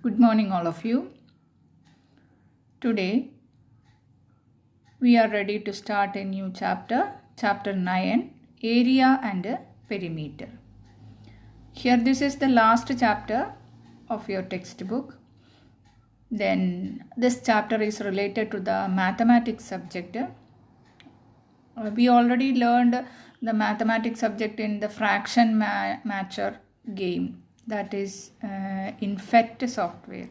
Good morning, all of you. Today, we are ready to start a new chapter, Chapter 9, Area and Perimeter. Here, this is the last chapter of your textbook. Then, this chapter is related to the mathematics subject. We already learned the mathematics subject in the fraction matcher game, that is in PhET software.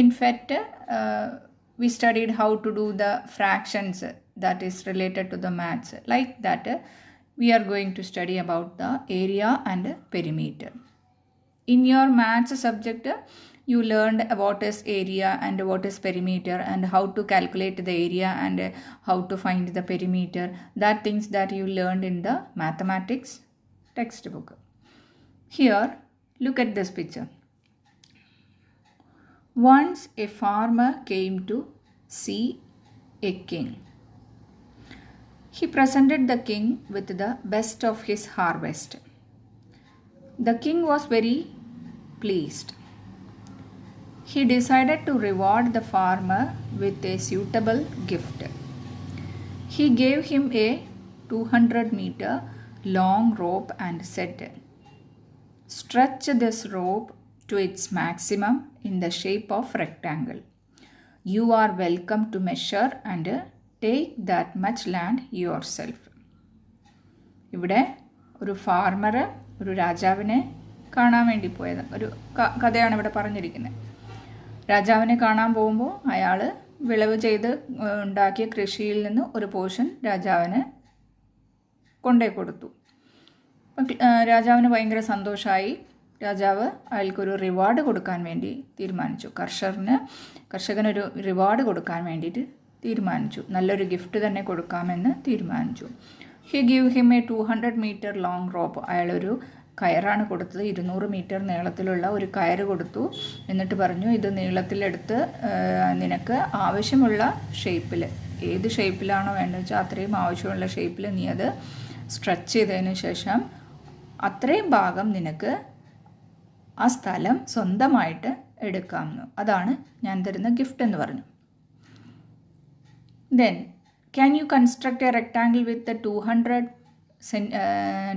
In PhET, we studied how to do the fractions that is related to the maths. Like that, we are going to study about the area and perimeter. In your maths subject, you learned what is area and what is perimeter and how to calculate the area and how to find the perimeter. That things that you learned in the mathematics textbook. Here, look at this picture. Once a farmer came to see a king. He presented the king with the best of his harvest. The king was very pleased. He decided to reward the farmer with a suitable gift. He gave him a 200-meter long rope and said, "Stretch this rope to its maximum in the shape of rectangle. You are welcome to measure and take that much land yourself." ഇവിടെ ഒരു farmer ഒരു രാജാവിനെ കാണാൻ വേണ്ടി പോയത് ഒരു കഥയാണ് ഇവിടെ പറഞ്ഞിരിക്കുന്നത്. രാജാവിനെ കാണാൻ പോകുമ്പോൾ അയാൾ വിളവ് ചെയ്ത് ഉണ്ടാക്കിയ കൃഷിയിൽ നിന്ന് ഒരു പോർഷൻ രാജാവിന് കൊണ്ടേ കൊടുത്തു. രാജാവിന് ഭയങ്കര സന്തോഷമായി. രാജാവ് അയാൾക്കൊരു റിവാർഡ് കൊടുക്കാൻ വേണ്ടി തീരുമാനിച്ചു. കർഷകനൊരു റിവാർഡ് കൊടുക്കാൻ വേണ്ടിയിട്ട് തീരുമാനിച്ചു. നല്ലൊരു ഗിഫ്റ്റ് തന്നെ കൊടുക്കാമെന്ന് തീരുമാനിച്ചു. He give him A 200-meter long rope. അയാളൊരു കയറാണ് കൊടുത്തത്. 200 മീറ്റർ നീളത്തിലുള്ള ഒരു കയറ് കൊടുത്തു. എന്നിട്ട് പറഞ്ഞു, ഇത് നീളത്തിലെടുത്ത് നിനക്ക് ആവശ്യമുള്ള ഷേപ്പിൽ, ഏത് ഷേപ്പിലാണോ വേണ്ടത് വെച്ചാൽ അത്രയും ആവശ്യമുള്ള ഷേപ്പിൽ നീ അത് സ്ട്രെച്ച് ചെയ്തതിന് ശേഷം അത്രയും ഭാഗം നിനക്ക് ആ സ്ഥലം സ്വന്തമായിട്ട് എടുക്കാമെന്ന്. അതാണ് ഞാൻ തരുന്ന ഗിഫ്റ്റ് എന്ന് പറഞ്ഞു. Then can you construct a rectangle with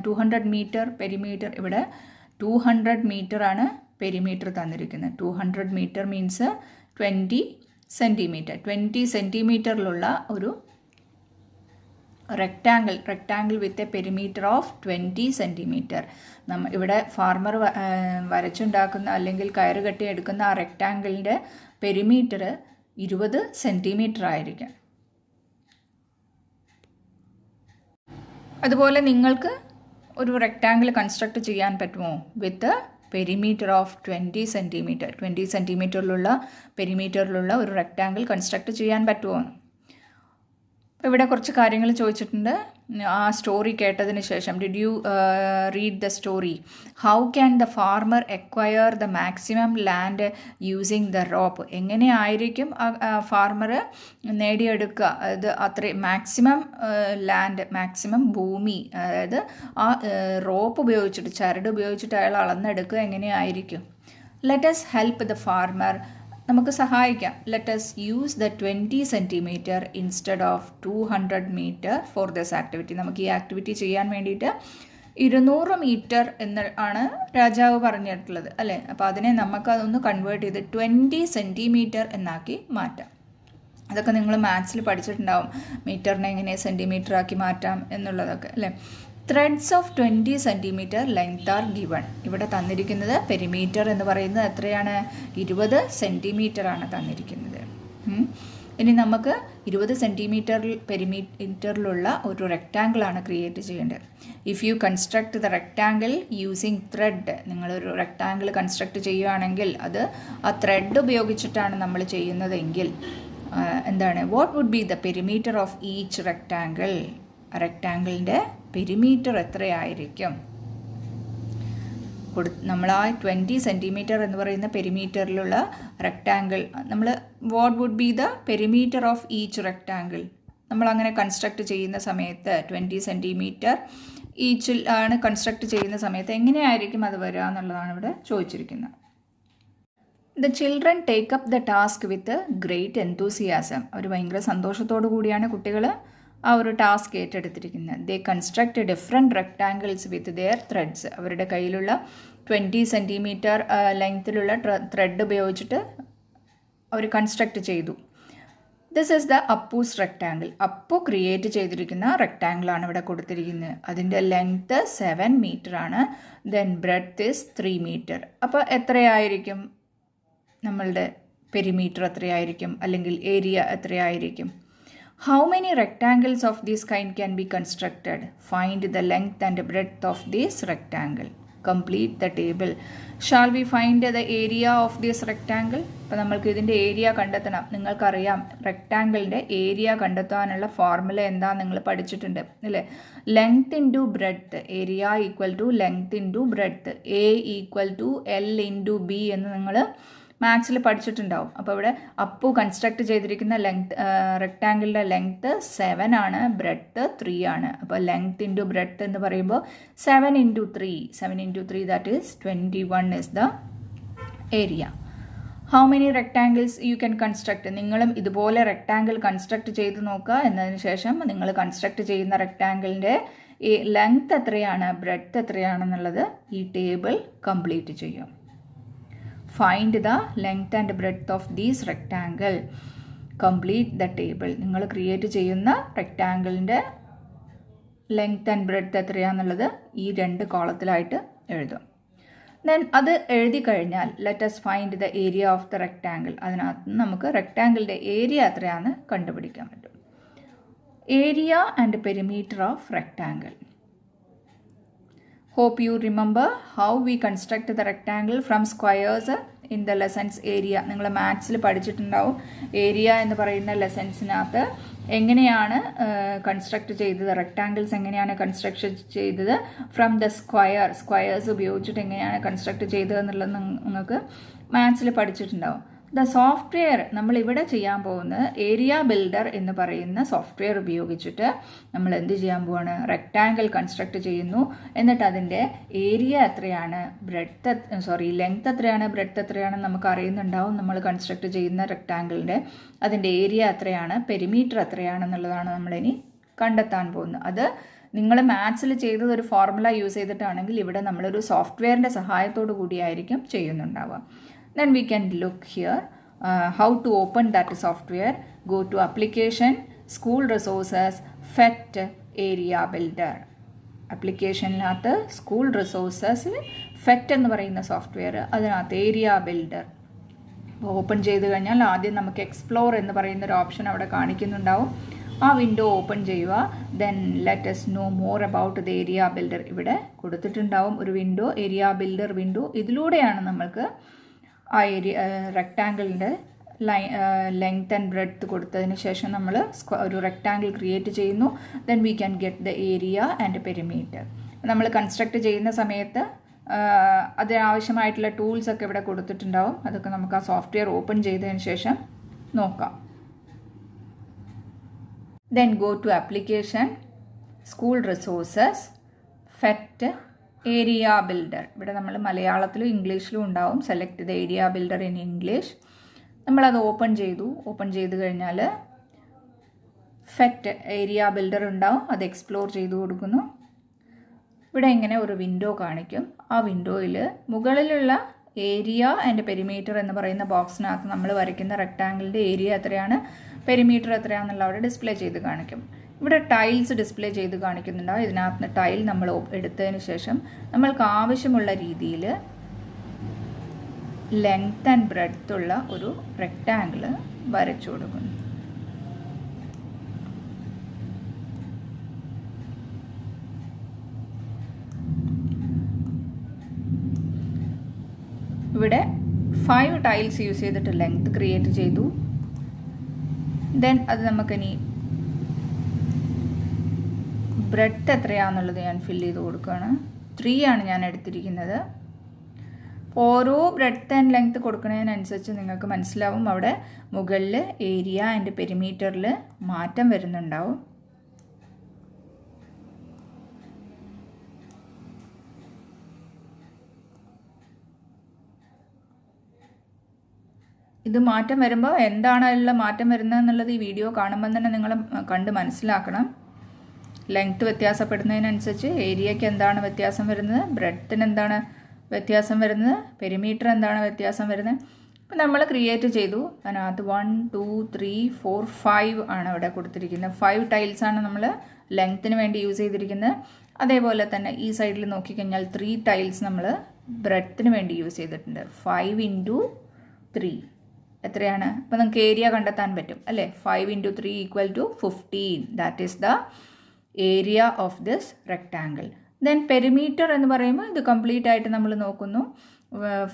200 metre perimeter. ഇവിടെ 200 മീറ്റർ ആണ് പെരിമീറ്റർ തന്നിരിക്കുന്നത്. 200 മീറ്റർ മീൻസ് 20 സെൻറ്റിമീറ്റർ. 20 സെൻറ്റിമീറ്ററിലുള്ള ഒരു rectangle with a perimeter of 20 centimetre. ഇവിടെ ഫാർമർ വരച്ചുണ്ടാക്കുന്ന അല്ലെങ്കിൽ കയറ് കെട്ടി എടുക്കുന്ന ആ റെക്ടാങ്കിളിൻ്റെ പെരിമീറ്റർ 20 സെൻറ്റിമീറ്റർ ആയിരിക്കും. അതുപോലെ നിങ്ങൾക്ക് ഒരു റെക്ടാങ്കിൾ കൺസ്ട്രക്ട് ചെയ്യാൻ പറ്റുമോ? വിത്ത് പെരിമീറ്റർ ഓഫ് 20 സെൻറ്റിമീറ്റർ. 20 സെൻറ്റിമീറ്ററിലുള്ള പെരിമീറ്ററിലുള്ള ഒരു റെക്ടാങ്കിൾ കൺസ്ട്രക്ട് ചെയ്യാൻ പറ്റുമോ? ഇവിടെ കുറച്ച് കാര്യങ്ങൾ ചോദിച്ചിട്ടുണ്ട്. ആ സ്റ്റോറി കേട്ടതിന് ശേഷം, did you read the story? How can the farmer acquire the maximum land using the rope? എങ്ങനെയായിരിക്കും ഫാർമർ നേടിയെടുക്കുക? അത് അത്രയും മാക്സിമം ലാൻഡ്, മാക്സിമം ഭൂമി, അതായത് ആ റോപ്പ് ഉപയോഗിച്ചിട്ട്, ചരട് ഉപയോഗിച്ചിട്ട് അയാൾ അളന്നെടുക്കുക എങ്ങനെയായിരിക്കും? Let us help the farmer. നമുക്ക് സഹായിക്കാം. Let us use the 20 centimetre instead of 200 metre for this activity. നമുക്ക് ഈ ആക്ടിവിറ്റി ചെയ്യാൻ വേണ്ടിയിട്ട് 200 മീറ്റർ എന്ന് ആണ് രാജാവ് പറഞ്ഞിട്ടുള്ളത് അല്ലേ? അപ്പോൾ അതിനെ നമുക്കതൊന്ന് കൺവേർട്ട് ചെയ്ത് 20 സെൻറ്റിമീറ്റർ എന്നാക്കി മാറ്റാം. അതൊക്കെ നിങ്ങൾ മാത്സിൽ പഠിച്ചിട്ടുണ്ടാവും, മീറ്ററിനെ എങ്ങനെ സെൻറ്റിമീറ്റർ ആക്കി മാറ്റാം എന്നുള്ളതൊക്കെ അല്ലേ? Threads of 20 centimetre length are given. ഇവിടെ തന്നിരിക്കുന്നത് പെരിമീറ്റർ എന്ന് പറയുന്നത് എത്രയാണ്? 20 സെൻറ്റിമീറ്റർ ആണ് തന്നിരിക്കുന്നത്. ഇനി നമുക്ക് 20 സെൻറ്റിമീറ്റർ പെരിമീറ്ററിലുള്ള ഒരു റെക്റ്റാങ്കിളാണ് ക്രിയേറ്റ് ചെയ്യേണ്ടത്. If you construct the rectangle using thread, നിങ്ങളൊരു റെക്റ്റാങ്കിൾ കൺസ്ട്രക്ട് ചെയ്യുകയാണെങ്കിൽ അത് ആ ത്രെഡ് ഉപയോഗിച്ചിട്ടാണ് നമ്മൾ ചെയ്യുന്നതെങ്കിൽ എന്താണ്? What would be the perimeter of each rectangle? റെക്റ്റാങ്കിളിൻ്റെ പെരിമീറ്റർ എത്രയായിരിക്കും? നമ്മൾ ആ 20 സെൻറ്റിമീറ്റർ എന്ന് പറയുന്ന പെരിമീറ്ററിലുള്ള റെക്റ്റാങ്കിൾ നമ്മൾ what would be the perimeter of each rectangle നമ്മളങ്ങനെ കൺസ്ട്രക്ട് ചെയ്യുന്ന സമയത്ത് 20 സെൻറ്റിമീറ്റർ ഈച്ചിൽ ആണ് കൺസ്ട്രക്ട് ചെയ്യുന്ന സമയത്ത് എങ്ങനെയായിരിക്കും അത് വരിക എന്നുള്ളതാണ് ഇവിടെ ചോദിച്ചിരിക്കുന്നത്. The children take up the task with great enthusiasm. അവർ ഭയങ്കര സന്തോഷത്തോടു കൂടിയാണ് കുട്ടികൾ ആ ഒരു ടാസ്ക് ഏറ്റെടുത്തിരിക്കുന്നത്. They construct different rectangles with their threads. അവരുടെ കയ്യിലുള്ള 20 സെൻറ്റിമീറ്റർ ലെങ്ത്തിലുള്ള ത്രെഡ് ഉപയോഗിച്ചിട്ട് അവർ കൺസ്ട്രക്ട് ചെയ്തു. This is the Appu's rectangle. Appu create ചെയ്തിരിക്കുന്ന റെക്ടാങ്കിളാണ് ഇവിടെ കൊടുത്തിരിക്കുന്നത്. അതിൻ്റെ ലെങ്ത്ത് 7 മീറ്റർ ആണ്. Then breadth is 3 metre. അപ്പോൾ എത്രയായിരിക്കും നമ്മളുടെ പെരിമീറ്റർ എത്രയായിരിക്കും, അല്ലെങ്കിൽ ഏരിയ എത്രയായിരിക്കും? How many rectangles of this kind can be constructed? Find the length and breadth of this rectangle. Complete the table. Shall we find the area of this rectangle? അപ്പോൾ നമ്മൾക്ക് ഇതിൻ്റെ area കണ്ടെത്തണം. നിങ്ങൾക്കറിയാം റെക്ടാങ്കിളിൻ്റെ area കണ്ടെത്താനുള്ള formula എന്താ നിങ്ങൾ പഠിച്ചിട്ടുണ്ട് അല്ലേ? Length into breadth. Area equal to length into breadth. A equal to L into B എന്ന് നിങ്ങൾ മാത്സിൽ പഠിച്ചിട്ടുണ്ടാവും. അപ്പോൾ ഇവിടെ അപ്പു കൺസ്ട്രക്ട് ചെയ്തിരിക്കുന്ന റെക്ടാങ്കിളിൻ്റെ ലെങ്ത്ത് 7 ആണ്, ബ്രെഡ്ത്ത് 3 ആണ്. അപ്പോൾ ലെങ്ത് ഇൻറ്റു ബ്രെഡ്ത്ത് എന്ന് പറയുമ്പോൾ 7 into 3 that is 21 is the area. How many rectangles you can construct? നിങ്ങളും ഇതുപോലെ റെക്ടാങ്കിൾ കൺസ്ട്രക്ട് ചെയ്ത് നോക്കുക. എന്നതിന് ശേഷം നിങ്ങൾ കൺസ്ട്രക്ട് ചെയ്യുന്ന റെക്ടാങ്കിളിൻ്റെ ലെങ്ത് എത്രയാണ്, ബ്രെഡ്ത്ത് എത്രയാണെന്നുള്ളത് ഈ ടേബിൾ കംപ്ലീറ്റ് ചെയ്യും. Find the length and breadth of these rectangle. Complete the table. നിങ്ങൾ ക്രിയേറ്റ് ചെയ്യുന്ന റെക്ടാങ്കിളിൻ്റെ ലെങ്ത് ആൻഡ് ബ്രെഡ്ത്ത് എത്രയാണെന്നുള്ളത് ഈ 2 കോളത്തിലായിട്ട് എഴുതും. ദെൻ അത് എഴുതി കഴിഞ്ഞാൽ let us find the area of the rectangle. അതിനകത്ത് നമുക്ക് റെക്ടാങ്കിളിൻ്റെ ഏരിയ എത്രയാണെന്ന് കണ്ടുപിടിക്കാൻ പറ്റും. Area and perimeter of rectangle. Hope you remember how we construct the rectangle from squares in the lessons area. നിങ്ങൾ മാത്സിൽ പഠിച്ചിട്ടുണ്ടാവും. ഏരിയ എന്ന് പറയുന്ന ലെസൺസിനകത്ത് എങ്ങനെയാണ് കൺസ്ട്രക്ട് ചെയ്തത്, റെക്ടാങ്കിൾസ് എങ്ങനെയാണ് കൺസ്ട്രക്ട് ചെയ്തത്, ഫ്രം ദ സ്ക്വയേഴ്സ് ഉപയോഗിച്ചിട്ട് എങ്ങനെയാണ് കൺസ്ട്രക്ട് ചെയ്തത് എന്നുള്ളത് നിങ്ങൾക്ക് മാത്സിൽ പഠിച്ചിട്ടുണ്ടാവും. ദ സോഫ്റ്റ്വെയർ നമ്മൾ ഇവിടെ ചെയ്യാൻ പോകുന്നത് ഏരിയ ബിൽഡർ എന്ന് പറയുന്ന സോഫ്റ്റ്വെയർ ഉപയോഗിച്ചിട്ട് നമ്മൾ എന്ത് ചെയ്യാൻ പോവാണ്, റെക്ടാങ്കിൾ കൺസ്ട്രക്ട് ചെയ്യുന്നു. എന്നിട്ട് അതിൻ്റെ ഏരിയ എത്രയാണ്, ലെങ്ത് എത്രയാണ്, ബ്രെഡ്ത്ത് എത്രയാണെന്ന് നമുക്ക് അറിയുന്നുണ്ടാവും. നമ്മൾ കൺസ്ട്രക്ട് ചെയ്യുന്ന റെക്ടാങ്കിളിൻ്റെ അതിൻ്റെ ഏരിയ എത്രയാണ്, പെരിമീറ്റർ എത്രയാണെന്നുള്ളതാണ് നമ്മളിനി കണ്ടെത്താൻ പോകുന്നത്. അത് നിങ്ങൾ മാത്സിൽ ചെയ്തത് ഒരു ഫോർമുല യൂസ് ചെയ്തിട്ടാണെങ്കിൽ ഇവിടെ നമ്മളൊരു സോഫ്റ്റ്വെയറിൻ്റെ സഹായത്തോടു കൂടിയായിരിക്കും ചെയ്യുന്നുണ്ടാവുക. Then we can look here how to open that software. Go to application, school resources, FET area builder. അപ്ലിക്കേഷനിനകത്ത് സ്കൂൾ റിസോഴ്സസിൽ ഫെറ്റ് എന്ന് പറയുന്ന സോഫ്റ്റ്വെയർ, അതിനകത്ത് ഏരിയ ബിൽഡർ ഓപ്പൺ ചെയ്ത് കഴിഞ്ഞാൽ ആദ്യം നമുക്ക് എക്സ്പ്ലോർ എന്ന് പറയുന്ന ഒരു ഓപ്ഷൻ അവിടെ കാണിക്കുന്നുണ്ടാവും. ആ വിൻഡോ ഓപ്പൺ ചെയ്യുക. Then let us know more about the area builder. ഇവിടെ കൊടുത്തിട്ടുണ്ടാവും ഒരു വിൻഡോ, ഏരിയ ബിൽഡർ വിൻഡോ. ഇതിലൂടെയാണ് നമ്മൾക്ക് ആ റെക്ടാങ്കിളിൻ്റെ ലെങ്ത് ആൻഡ് ബ്രെഡ്ത്ത് കൊടുത്തതിന് ശേഷം നമ്മൾ ഒരു റെക്ടാങ്കിൾ ക്രിയേറ്റ് ചെയ്യുന്നു. Then we can get the area and perimeter. നമ്മൾ കൺസ്ട്രക്ട് ചെയ്യുന്ന സമയത്ത് അതിനാവശ്യമായിട്ടുള്ള ടൂൾസൊക്കെ ഇവിടെ കൊടുത്തിട്ടുണ്ടാവും. അതൊക്കെ നമുക്ക് ആ സോഫ്റ്റ്വെയർ ഓപ്പൺ ചെയ്തതിന് ശേഷം നോക്കാം. Then go to application, school resources, FET, area builder. ഇവിടെ നമ്മൾ മലയാളത്തിലും ഇംഗ്ലീഷിലും ഉണ്ടാവും. Select the area builder in English. നമ്മളത് ഓപ്പൺ ചെയ്ത് കഴിഞ്ഞാൽ ഫെറ്റ് ഏരിയ ബിൽഡർ ഉണ്ടാവും. അത് എക്സ്പ്ലോർ ചെയ്ത് കൊടുക്കുന്നു. ഇവിടെ ഇങ്ങനെ ഒരു വിൻഡോ കാണിക്കും. ആ വിൻഡോയിൽ മുകളിലുള്ള ഏരിയ ആൻഡ് പെരിമീറ്റർ എന്ന് പറയുന്ന ബോക്സിനകത്ത് നമ്മൾ വരയ്ക്കുന്ന റെക്ടാങ്കിളിൻ്റെ ഏരിയ എത്രയാണ്, പെരിമീറ്റർ എത്രയാണെന്നുള്ള അവിടെ ഡിസ്പ്ലേ ചെയ്ത് കാണിക്കും. ഇവിടെ ടൈൽസ് ഡിസ്പ്ലേ ചെയ്ത് കാണിക്കുന്നുണ്ടാവും. ഇതിനകത്ത് ടൈൽ നമ്മൾ എടുത്തതിന് ശേഷം നമ്മൾക്ക് ആവശ്യമുള്ള രീതിയിൽ ലെങ്ത് ആൻഡ് ബ്രെഡ്ത്ത് ഉള്ള ഒരു റെക്ടാങ്കിൾ വരച്ചു കൊടുക്കുന്നു. ഇവിടെ 5 ടൈൽസ് യൂസ് ചെയ്തിട്ട് ലെങ്ത് ക്രിയേറ്റ് ചെയ്തു. ദെൻ അത് നമുക്കിനി ബ്രെഡ്ത്ത് എത്രയാണെന്നുള്ളത് ഞാൻ ഫില്ല് ചെയ്ത് കൊടുക്കുകയാണ്. 3 ആണ് ഞാൻ എടുത്തിരിക്കുന്നത്. ഓരോ ബ്രെഡ്ത്ത് ആൻഡ് ലെങ്ത്ത് കൊടുക്കുന്നതിനനുസരിച്ച് നിങ്ങൾക്ക് മനസ്സിലാവും അവിടെ മുകളിൽ ഏരിയ ആൻഡ് പെരിമീറ്ററിൽ മാറ്റം വരുന്നുണ്ടാവും. ഇത് മാറ്റം വരുമ്പോൾ എന്താണ് അതിലുള്ള മാറ്റം വരുന്നതെന്നുള്ളത് ഈ വീഡിയോ കാണുമ്പോൾ തന്നെ നിങ്ങൾ കണ്ട് മനസ്സിലാക്കണം. ലെങ്ത്ത് വ്യത്യാസപ്പെടുന്നതിനനുസരിച്ച് ഏരിയയ്ക്ക് എന്താണ് വ്യത്യാസം വരുന്നത്, ബ്രെഡ്ത്തിന് എന്താണ് വ്യത്യാസം വരുന്നത്, പെരിമീറ്റർ എന്താണ് വ്യത്യാസം വരുന്നത്. അപ്പോൾ നമ്മൾ ക്രിയേറ്റ് ചെയ്തു. അതിനകത്ത് 1 2 3 4 5 ആണ് ഇവിടെ കൊടുത്തിരിക്കുന്നത്. 5 ടൈൽസാണ് നമ്മൾ ലെങ്ത്തിന് വേണ്ടി യൂസ് ചെയ്തിരിക്കുന്നത്. അതേപോലെ തന്നെ ഈ സൈഡിൽ നോക്കിക്കഴിഞ്ഞാൽ 3 ടൈൽസ് നമ്മൾ ബ്രെഡ്ത്തിന് വേണ്ടി യൂസ് ചെയ്തിട്ടുണ്ട്. 5 × 3 എത്രയാണ്? അപ്പോൾ നമുക്ക് ഏരിയ കണ്ടെത്താൻ പറ്റും അല്ലേ? 5 × 3 = 15. That is the area of this rectangle. Then perimeter എന്ന് പറയുമ്പോൾ ഇത് കംപ്ലീറ്റ് ആയിട്ട് നമ്മൾ നോക്കുന്നു.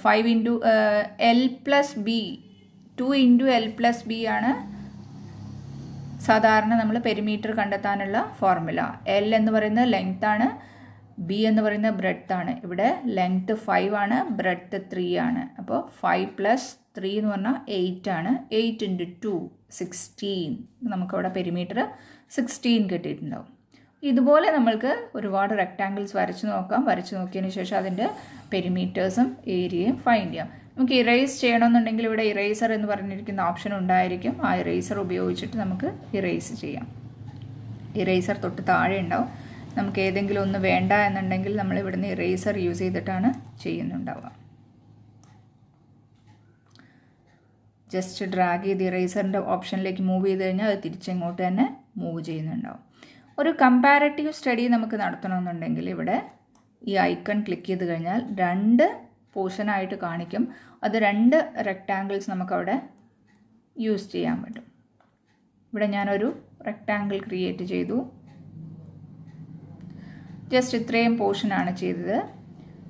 5 × L+B 2 × L+B ആണ് സാധാരണ നമ്മൾ പെരിമീറ്റർ കണ്ടെത്താനുള്ള ഫോർമുല. L എന്ന് പറയുന്നത് ലെങ്ത് ആണ്, B എന്ന് പറയുന്നത് ബ്രെഡ്ത്ത് ആണ്. ഇവിടെ ലെങ്ത് 5 ആണ്, ബ്രെഡ്ത്ത് 3 ആണ്. അപ്പോൾ 5 + 3 എന്ന് പറഞ്ഞാൽ 8 ആണ്. 8 × 2 16. നമുക്കവിടെ പെരിമീറ്റർ 16 കിട്ടിയിട്ടുണ്ടാവും. ഇതുപോലെ നമ്മൾക്ക് ഒരുപാട് റെക്റ്റാങ്കിൾസ് വരച്ച് നോക്കാം. വരച്ച് നോക്കിയതിന് ശേഷം അതിൻ്റെ പെരിമീറ്റേഴ്സും ഏരിയയും ഫൈൻഡ് ചെയ്യാം. നമുക്ക് ഇറേസ് ചെയ്യണമെന്നുണ്ടെങ്കിൽ ഇവിടെ ഇറേസർ എന്ന് പറഞ്ഞിരിക്കുന്ന ഓപ്ഷൻ ഉണ്ടായിരിക്കും. ആ ഇറേസർ ഉപയോഗിച്ചിട്ട് നമുക്ക് ഇറേസ് ചെയ്യാം. ഇറേസർ തൊട്ട് താഴെ ഉണ്ടാവും. നമുക്ക് ഏതെങ്കിലും ഒന്ന് വേണ്ട എന്നുണ്ടെങ്കിൽ നമ്മൾ ഇവിടുന്ന് ഇറേസർ യൂസ് ചെയ്തിട്ടാണ് ചെയ്യുന്നുണ്ടാവുക. ജസ്റ്റ് ഡ്രാഗ് ചെയ്ത് ഇറേസറിൻ്റെ ഓപ്ഷനിലേക്ക് മൂവ് ചെയ്ത് കഴിഞ്ഞാൽ അത് തിരിച്ചിങ്ങോട്ട് തന്നെ മൂവ് ചെയ്യുന്നുണ്ടാവും. ഒരു കമ്പാരറ്റീവ് സ്റ്റഡി നമുക്ക് നടത്തണമെന്നുണ്ടെങ്കിൽ ഇവിടെ ഈ ഐക്കൺ ക്ലിക്ക് ചെയ്ത് കഴിഞ്ഞാൽ 2 പോർഷനായിട്ട് കാണിക്കും. അത് 2 റെക്റ്റാങ്കിൾസ് നമുക്കവിടെ യൂസ് ചെയ്യാൻ പറ്റും. ഇവിടെ ഞാനൊരു റെക്റ്റാങ്കിൾ ക്രിയേറ്റ് ചെയ്തു. ജസ്റ്റ് ഇത്രയും പോർഷനാണ് ചെയ്തത്.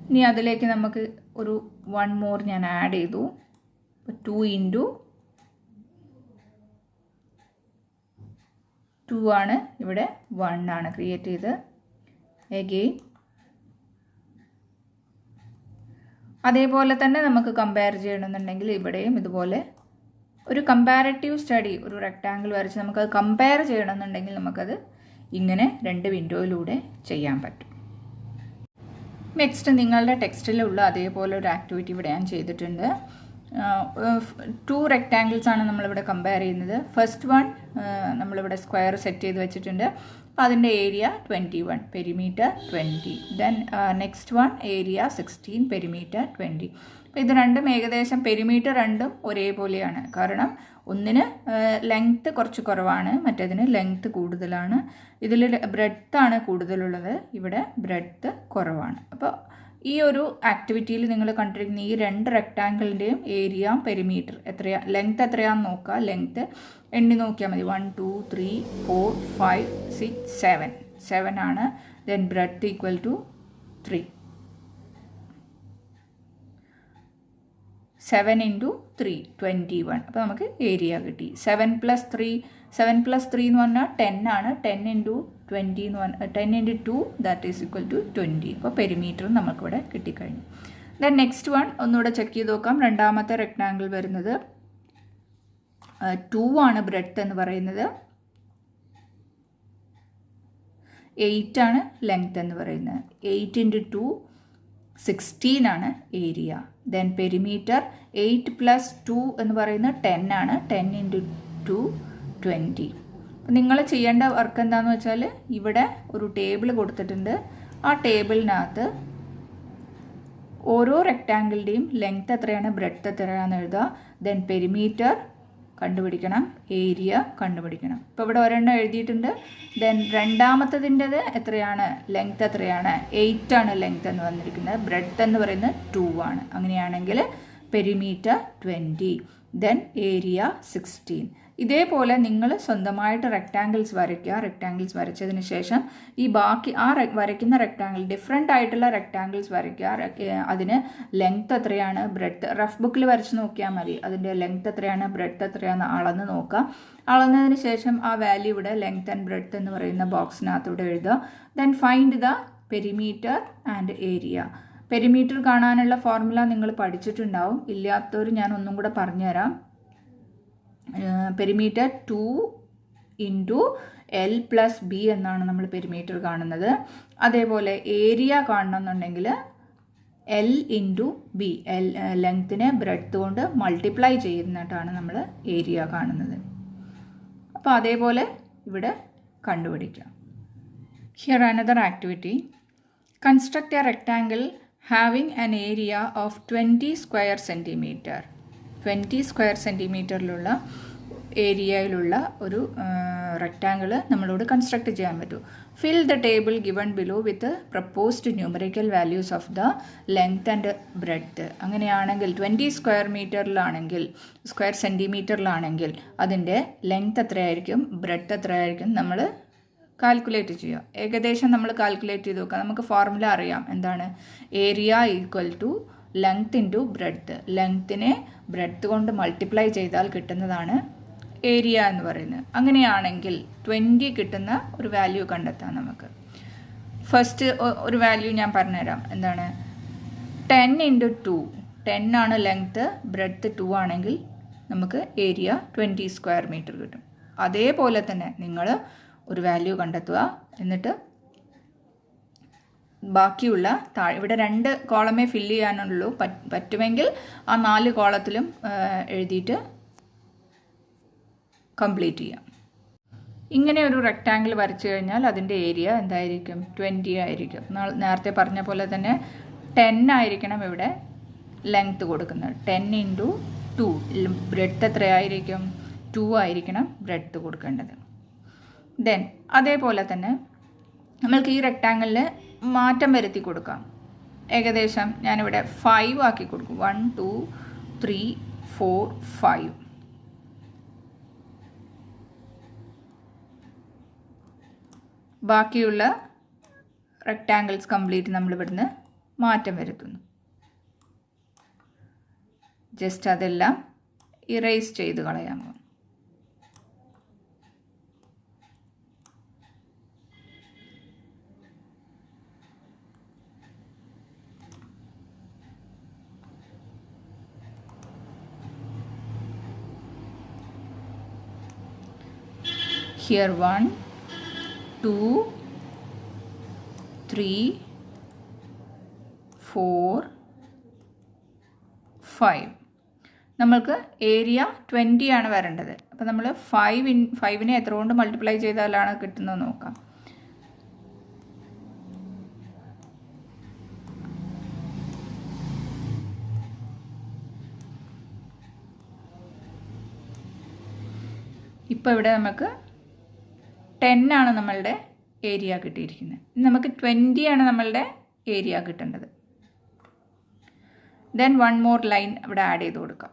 ഇനി അതിലേക്ക് നമുക്ക് ഒരു 1 മോർ ഞാൻ ആഡ് ചെയ്തു. 2 × 2 ആണ്, ഇവിടെ 1 ആണ് ക്രിയേറ്റ് ചെയ്ത്. എഗെയിൻ അതേപോലെ തന്നെ നമുക്ക് കമ്പയർ ചെയ്യണമെന്നുണ്ടെങ്കിൽ ഇവിടെയും ഇതുപോലെ ഒരു കമ്പാരറ്റീവ് സ്റ്റഡി, ഒരു റെക്റ്റാങ്കിൾ വരച്ച് നമുക്കത് കമ്പയർ ചെയ്യണമെന്നുണ്ടെങ്കിൽ നമുക്കത് ഇങ്ങനെ 2 വിൻഡോയിലൂടെ ചെയ്യാൻ പറ്റും. നെക്സ്റ്റ് നിങ്ങളുടെ ടെക്സ്റ്റിലുള്ള അതേപോലെ ഒരു ആക്ടിവിറ്റി ഇവിടെ ഞാൻ ചെയ്തിട്ടുണ്ട്. 2 റെക്റ്റാങ്കിൾസ് ആണ് നമ്മളിവിടെ കമ്പയർ ചെയ്യുന്നത്. ഫസ്റ്റ് വൺ നമ്മളിവിടെ സ്ക്വയർ സെറ്റ് ചെയ്ത് വെച്ചിട്ടുണ്ട്. അപ്പോൾ അതിൻ്റെ area 21, perimeter 20. Then next one area 16, perimeter 20. അപ്പോൾ ഇത് രണ്ടും ഏകദേശം പെരിമീറ്റർ രണ്ടും ഒരേപോലെയാണ്. കാരണം ഒന്നിന് ലെങ്ത്ത് കുറച്ച് കുറവാണ്, മറ്റേതിന് ലെങ്ത്ത് കൂടുതലാണ്. ഇതിൽ ബ്രെഡ്ത്താണ് കൂടുതലുള്ളത്, ഇവിടെ ബ്രെഡ്ത്ത് കുറവാണ്. അപ്പോൾ ഈ ഒരു ആക്ടിവിറ്റിയിൽ നിങ്ങൾ കണ്ടിരിക്കുന്ന ഈ 2 റെക്റ്റാങ്കിളിൻ്റെയും ഏരിയ പെരിമീറ്റർ എത്രയാ, ലെങ്ത്ത് എത്രയാണെന്ന് നോക്കുക. ലെങ്ത്ത് എണ്ണി നോക്കിയാൽ മതി. 1 2 3 4 5 6 7 ആണ്. Then breadth = 3. 7 × 3 21. അപ്പോൾ നമുക്ക് ഏരിയ കിട്ടി. 7 + 3 എന്ന് പറഞ്ഞാൽ 10 ആണ്. 10 × 20 എന്ന് പറഞ്ഞാൽ 10 × 2 ദാറ്റ് ഈസ് = 20. അപ്പോൾ പെരിമീറ്ററും നമുക്കിവിടെ കിട്ടിക്കഴിഞ്ഞു. ദെൻ നെക്സ്റ്റ് വൺ ഒന്നുകൂടെ ചെക്ക് ചെയ്ത് നോക്കാം. രണ്ടാമത്തെ റെക്റ്റാങ്കിൾ വരുന്നത് 2 ആണ് ബ്രെഡ്ത്ത് എന്ന് പറയുന്നത്. 8 ആണ് ലെങ്ത്ത് എന്ന് പറയുന്നത്. 8 × 2 16 ആണ് ഏരിയ. ദെൻ പെരിമീറ്റർ 8 + 2 എന്ന് പറയുന്നത് 10 ആണ്. 10 × 2 20. അപ്പോൾ നിങ്ങൾ ചെയ്യേണ്ട വർക്ക് എന്താണെന്ന് വെച്ചാൽ ഇവിടെ ഒരു ടേബിൾ കൊടുത്തിട്ടുണ്ട്. ആ ടേബിളിനകത്ത് ഓരോ റെക്റ്റാങ്കിളിൻ്റെയും ലെങ്ത്ത് എത്രയാണ്, ബ്രെഡ്ത്ത് എത്രയാണെന്ന് എഴുതുക. ദെൻ പെരിമീറ്റർ കണ്ടുപിടിക്കണം, ഏരിയ കണ്ടുപിടിക്കണം. ഇപ്പോൾ ഇവിടെ ഒരെണ്ണം എഴുതിയിട്ടുണ്ട്. ദെൻ രണ്ടാമത്തതിൻ്റെത് എത്രയാണ്, ലെങ്ത്ത് എത്രയാണ്, 8 ആണ് ലെങ്ത്ത് എന്ന് വന്നിരിക്കുന്നത്. ബ്രെഡ്ത്ത് എന്ന് പറയുന്നത് 2 ആണ്. അങ്ങനെയാണെങ്കിൽ പെരിമീറ്റർ 20, ദെൻ ഏരിയ 16. ഇതേപോലെ നിങ്ങൾ സ്വന്തമായിട്ട് റെക്റ്റാങ്കിൾസ് വരയ്ക്കുക. റെക്റ്റാങ്കിൾസ് വരച്ചതിന് ശേഷം ഈ ബാക്കി ആ വരയ്ക്കുന്ന റെക്റ്റാങ്കിൾ ഡിഫറെൻ്റ് ആയിട്ടുള്ള റെക്റ്റാങ്കിൾസ് വരയ്ക്കുക. അതിന് ലെങ്ത്ത് എത്രയാണ്, ബ്രെഡ്ത്ത് റഫ് ബുക്കിൽ വരച്ച് നോക്കിയാൽ മതി. അതിൻ്റെ ലെങ്ത്ത് എത്രയാണ്, ബ്രെഡ്ത്ത് എത്രയാണെന്ന് അളന്ന് നോക്കുക. അളന്നതിന് ശേഷം ആ വാല്യൂ ഇവിടെ ലെങ്ത്ത് ആൻഡ് ബ്രെഡ്ത്ത് എന്ന് പറയുന്ന ബോക്സിനകത്തൂടെ എഴുതുക. Then find the perimeter and area. Perimeter കാണാനുള്ള ഫോർമുല നിങ്ങൾ പഠിച്ചിട്ടുണ്ടാവും. ഇല്ലാത്തവർ ഞാൻ ഒന്നും കൂടെ പറഞ്ഞുതരാം. പെരിമീറ്റർ 2 × L+B എന്നാണ് നമ്മൾ പെരിമീറ്റർ കാണുന്നത്. അതേപോലെ ഏരിയ കാണണമെന്നുണ്ടെങ്കിൽ L ഇൻറ്റു ബി, ലെങ്ത്തിനെ ബ്രെഡ്ത്ത് കൊണ്ട് മൾട്ടിപ്ലൈ ചെയ്യുന്നിട്ടാണ് നമ്മൾ ഏരിയ കാണുന്നത്. അപ്പോൾ അതേപോലെ ഇവിടെ കണ്ടുപിടിക്കാം. Here another activity. Construct a rectangle having an area of 20 square centimetre. 20 square സെൻറ്റിമീറ്ററിലുള്ള ഏരിയയിലുള്ള ഒരു റെക്ടാങ്കിൾ നമ്മളോട് കൺസ്ട്രക്ട് ചെയ്യാൻ പറ്റും. Fill the table given below with proposed numerical values of the length and breadth. അങ്ങനെയാണെങ്കിൽ 20 സ്ക്വയർ സെൻറ്റിമീറ്ററിലാണെങ്കിൽ അതിൻ്റെ ലെങ്ത് എത്രയായിരിക്കും, breadth എത്രയായിരിക്കും നമ്മൾ കാൽക്കുലേറ്റ് ചെയ്യുക. ഏകദേശം നമ്മൾ കാൽക്കുലേറ്റ് ചെയ്ത് നോക്കുക. നമുക്ക് ഫോർമുല അറിയാം. എന്താണ്? Area equal to length into breadth. ലെങ്ത്തിനെ ബ്രെഡ്ത്ത് കൊണ്ട് മൾട്ടിപ്ലൈ ചെയ്താൽ കിട്ടുന്നതാണ് ഏരിയ എന്ന് പറയുന്നത്. അങ്ങനെയാണെങ്കിൽ 20 കിട്ടുന്ന ഒരു വാല്യൂ കണ്ടെത്താം നമുക്ക്. ഫസ്റ്റ് ഒരു വാല്യൂ ഞാൻ പറഞ്ഞുതരാം. എന്താണ്? 10 ഇൻറ്റു 2. 10 ആണ് ലെങ്ത്ത്, ബ്രെഡ്ത്ത് 2 ആണെങ്കിൽ നമുക്ക് ഏരിയ 20 സ്ക്വയർ മീറ്റർ കിട്ടും. അതേപോലെ തന്നെ നിങ്ങൾ ഒരു വാല്യൂ കണ്ടെത്തുക. എന്നിട്ട് ബാക്കിയുള്ള ഇവിടെ 2 കോളമേ ഫില്ല് ചെയ്യാനുള്ളൂ. പറ്റുമെങ്കിൽ ആ 4 കോളത്തിലും എഴുതിയിട്ട് കംപ്ലീറ്റ് ചെയ്യാം. ഇങ്ങനെ ഒരു റെക്റ്റാങ്കിൾ വരച്ചു കഴിഞ്ഞാൽ അതിൻ്റെ ഏരിയ എന്തായിരിക്കും? 20 ആയിരിക്കും. നേരത്തെ പറഞ്ഞ പോലെ തന്നെ 10 ആയിരിക്കണം ഇവിടെ ലെങ്ത്ത് കൊടുക്കുന്നത്. 10 ഇൻറ്റു 2. ബ്രെഡ്ത്ത് എത്രയായിരിക്കും? 2 ആയിരിക്കണം ബ്രെഡ്ത്ത് കൊടുക്കേണ്ടത്. ദെൻ അതേപോലെ തന്നെ നമ്മൾക്ക് ഈ റെക്റ്റാങ്കിളിൽ മാറ്റം വരുത്തി കൊടുക്കാം. ഏകദേശം ഞാനിവിടെ 5 ആക്കി കൊടുക്കും. 1 2 3 4 5. ബാക്കിയുള്ള റെക്റ്റാങ്കിൾസ് കംപ്ലീറ്റ് നമ്മൾ ഇവിടുന്ന് മാറ്റം വരുത്തുന്നു. ജസ്റ്റ് അതെല്ലാം ഇറേസ് ചെയ്ത് കളയാൻ പോകും. Here 1 2 3 4 5. നമ്മൾക്ക് ഏരിയ 20 ആണ് വരേണ്ടത്. അപ്പോൾ നമ്മൾ 5നെ എത്ര കൊണ്ട് മൾട്ടിപ്ലൈ ചെയ്താലാണ് കിട്ടുന്നത് നോക്കാം. ഇപ്പോൾ ഇവിടെ നമുക്ക് 10 ആണ് നമ്മളുടെ ഏരിയ കിട്ടിയിരിക്കുന്നത്. നമുക്ക് 20 ആണ് നമ്മളുടെ ഏരിയ കിട്ടേണ്ടത്. ദെൻ 1 മോർ ലൈൻ ഇവിടെ ആഡ് ചെയ്ത് കൊടുക്കാം.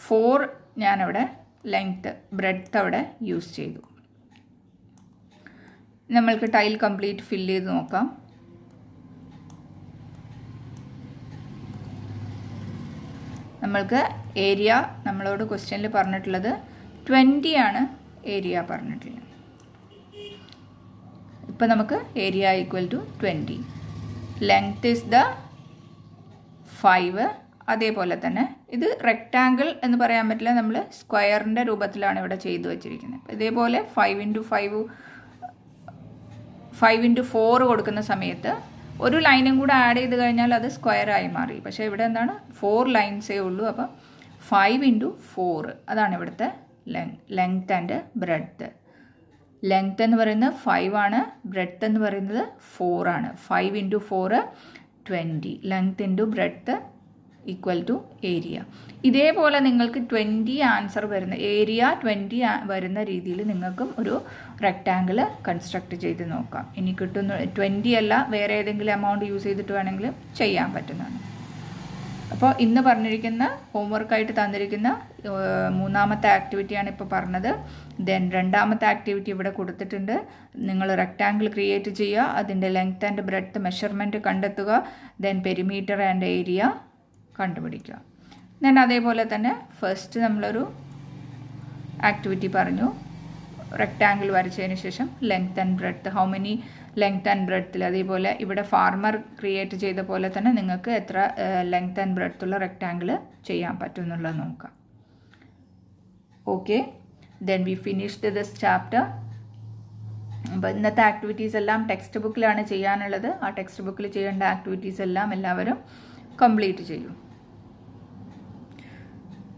4 ഞാനവിടെ ലെങ്ത്ത് ബ്രെഡ്ത്ത് അവിടെ യൂസ് ചെയ്തു. നമ്മൾക്ക് ടൈൽ കംപ്ലീറ്റ് ഫില്ല് ചെയ്ത് നോക്കാം. നമ്മൾക്ക് ഏരിയ നമ്മളോട് ക്വസ്റ്റ്യനിൽ പറഞ്ഞിട്ടുള്ളത് 20 ആണ് ഏരിയ പറഞ്ഞിട്ടുള്ളത്. ഇപ്പം നമുക്ക് area equal to 20. Length is the 5. അതേപോലെ തന്നെ ഇത് റെക്റ്റാങ്കിൾ എന്ന് പറയാൻ പറ്റില്ല, നമ്മൾ സ്ക്വയറിൻ്റെ രൂപത്തിലാണ് ഇവിടെ ചെയ്തു വച്ചിരിക്കുന്നത്. ഇതേപോലെ 5 ഇൻറ്റു 4 കൊടുക്കുന്ന സമയത്ത് ഒരു ലൈനും കൂടെ ആഡ് ചെയ്ത് കഴിഞ്ഞാൽ അത് സ്ക്വയറായി മാറി. പക്ഷേ ഇവിടെ എന്താണ് 4 ലൈൻസേ ഉള്ളൂ. അപ്പം 5 ഇൻറ്റു 4 അതാണ് ഇവിടുത്തെ ലെങ്ത് ആൻഡ് ബ്രെഡ്ത്ത്. ലെങ്ത് എന്ന് പറയുന്നത് 5 ആണ്, ബ്രെഡ്ത്ത് എന്ന് പറയുന്നത് 4 ആണ്. 5 into 4 20. Length into breadth equal to area. ഇതേപോലെ നിങ്ങൾക്ക് 20 ആൻസർ വരുന്ന ഏരിയ 20 വരുന്ന രീതിയിൽ നിങ്ങൾക്കും ഒരു റെക്റ്റാങ്കിൾ കൺസ്ട്രക്ട് ചെയ്ത് നോക്കാം. ഇനി കിട്ടുന്ന 20 അല്ല വേറെ ഏതെങ്കിലും എമൗണ്ട് യൂസ് ചെയ്തിട്ട് വേണമെങ്കിലും ചെയ്യാൻ പറ്റുന്നതാണ്. അപ്പോൾ ഇന്ന് പറഞ്ഞിരിക്കുന്ന ഹോംവർക്കായിട്ട് തന്നിരിക്കുന്ന 3ാമത്തെ ആക്ടിവിറ്റിയാണ് ഇപ്പോൾ പറഞ്ഞത്. ദെൻ 2ാമത്തെ ആക്ടിവിറ്റി ഇവിടെ കൊടുത്തിട്ടുണ്ട്. നിങ്ങൾ റെക്റ്റാങ്കിൾ ക്രിയേറ്റ് ചെയ്യുക, അതിൻ്റെ ലെങ്ത് ആൻഡ് ബ്രെഡ്ത്ത് മെഷർമെൻറ്റ് കണ്ടെത്തുക, ദെൻ പെരിമീറ്റർ ആൻഡ് ഏരിയ കണ്ടുപിടിക്കുക. ദെൻ അതേപോലെ തന്നെ ഫസ്റ്റ് നമ്മളൊരു ആക്ടിവിറ്റി പറഞ്ഞു, റെക്റ്റാങ്കിൾ വരച്ചതിന് ശേഷം length and breadth, how many length and ബ്രെഡ്ത്തിൽ. അതേപോലെ ഇവിടെ ഫാർമർ ക്രിയേറ്റ് ചെയ്ത പോലെ തന്നെ നിങ്ങൾക്ക് എത്ര ലെങ്ത് ആൻഡ് ബ്രെഡ്ത്തുള്ള റെക്റ്റാങ്കിൾ ചെയ്യാൻ പറ്റും എന്നുള്ളത് നോക്കാം. Okay, then we finished this chapter. അപ്പോൾ ഇന്നത്തെ ആക്ടിവിറ്റീസ് എല്ലാം ടെക്സ്റ്റ് ബുക്കിലാണ് ചെയ്യാനുള്ളത്. ആ ടെക്സ്റ്റ് ബുക്കിൽ ചെയ്യേണ്ട ആക്ടിവിറ്റീസ് എല്ലാം എല്ലാവരും കംപ്ലീറ്റ് ചെയ്യൂ.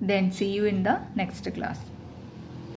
Then see you in the next class.